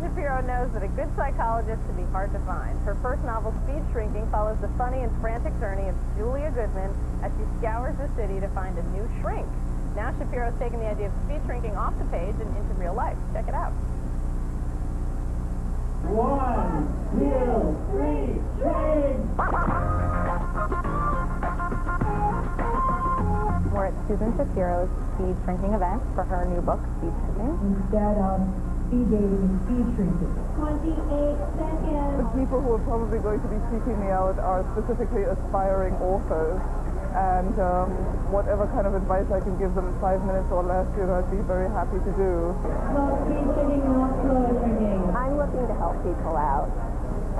Shapiro knows that a good psychologist can be hard to find. Her first novel, Speed Shrinking, follows the funny and frantic journey of Julia Goodman as she scours the city to find a new shrink. Now Shapiro's taken the idea of speed shrinking off the page and into real life. Check it out. 1, 2, 3, shrink! We're at Susan Shapiro's speed shrinking event for her new book, Speed Shrinking. Instead of speed dating and speed shrinking. 28 seconds. The people who are probably going to be seeking me out are specifically aspiring authors. And whatever kind of advice I can give them in 5 minutes or less, I'd be very happy to do. Well, speed shrinking and not slow shrinking. I'm looking to help people out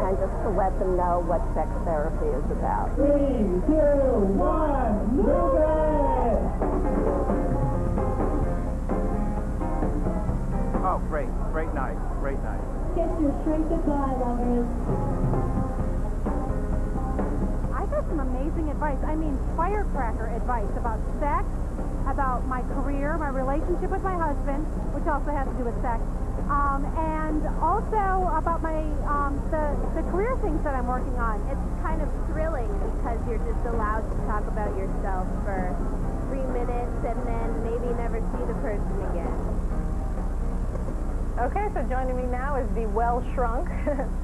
and just to let them know what sex therapy is about. 3, 2, 1, move it! Oh, great night, great night. Get your shrink supply, lovers. I got some amazing advice. I mean, firecracker advice about sex, about my career, my relationship with my husband, which also has to do with sex, and also about my the career things that I'm working on. It's kind of thrilling because you're just allowed to talk about yourself for 3 minutes and then maybe never see the person again. Okay, so joining me now is the well-shrunk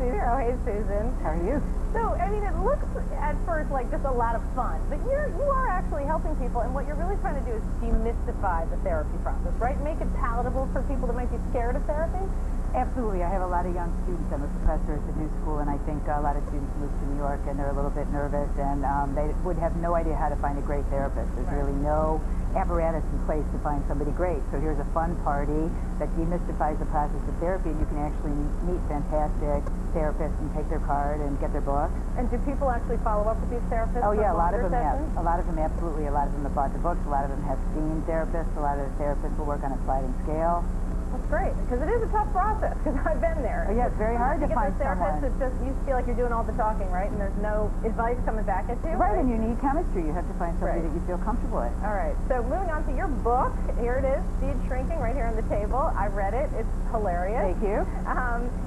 Susan. Oh, hey, Susan. How are you? So, I mean, it looks at first like just a lot of fun, but you are actually helping people, and what you're really trying to do is demystify the therapy process, right? Make it palatable for people that might be scared of therapy? Absolutely. I have a lot of young students. I'm a professor at the New School, and I think a lot of students move to New York, and they're a little bit nervous, and they would have no idea how to find a great therapist. There's really no apparatus in place to find somebody great. So here's a fun party that demystifies the process of therapy, and you can actually meet fantastic therapists and take their card and get their books. And do people actually follow up with these therapists? Oh yeah, a lot of them sessions? have. A lot of them, absolutely. A lot of them have bought the books. A lot of them have seen therapists. A lot of the therapists will work on a sliding scale. That's great, because it is a tough process, because I've been there. Oh, yeah, it's very hard to find someone. It's just, you feel like you're doing all the talking, right? And there's no advice coming back at you. Right, and you need chemistry. You have to find somebody that you feel comfortable with. All right, so moving on to your book. Here it is, Speed Shrinking, right here on the table. I read it. It's hilarious. Thank you.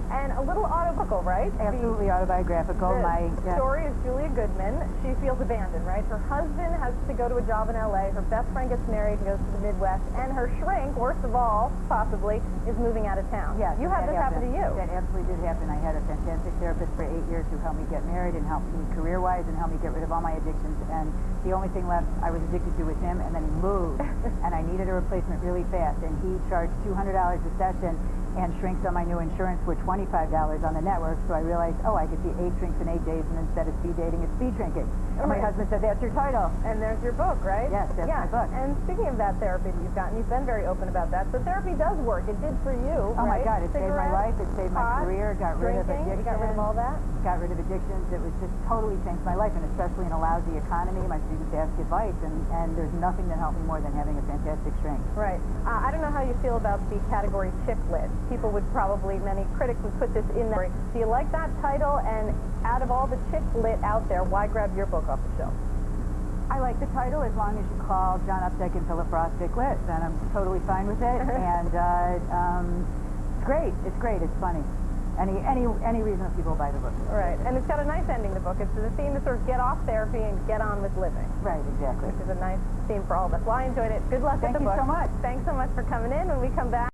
And a little autobiographical, right? Absolutely autobiographical. The story is Julia Goodman. She feels abandoned, right? Her husband has to go to a job in L.A. Her best friend gets married and goes to the Midwest. And her shrink, worst of all, possibly, is moving out of town. Yes, you had this happen to you. That absolutely did happen. I had a fantastic therapist for 8 years who helped me get married and helped me career-wise and helped me get rid of all my addictions. And the only thing left I was addicted to was him, and then he moved. And I needed a replacement really fast. And he charged $200 a session, and shrinks on my new insurance were $25 on the network. So I realized, oh, I could see 8 shrinks in 8 days, and instead of speed dating, it's speed shrinking. And my husband said, that's your title. And there's your book, right? Yes, that's my book. And speaking of that therapy that you've gotten, you've been very open about that. So therapy does work. It did for you, Oh right? my God, it saved my life, it saved my career, got rid of addictions. You got rid of all that? Got rid of addictions. It was just totally changed my life, and especially in a lousy economy, my students ask advice, and there's nothing that helped me more than having a fantastic shrink. Right. I don't know how you feel about the category chick lit. People would probably, many critics would put this in there. Do you like that title? And out of all the chick lit out there, why grab your book off the shelf? I like the title as long as you call John Updike and Philip Ross Chick lit, then I'm totally fine with it. And it's great. It's great. It's funny. Any reason that people buy the book. Right. And it's got a nice ending, the book. It's the theme to sort of get off therapy and get on with living. Right, exactly. Which is a nice theme for all of us. Well, I enjoyed it. Good luck with the book. Thank you so much. Thanks so much for coming in. When we come back.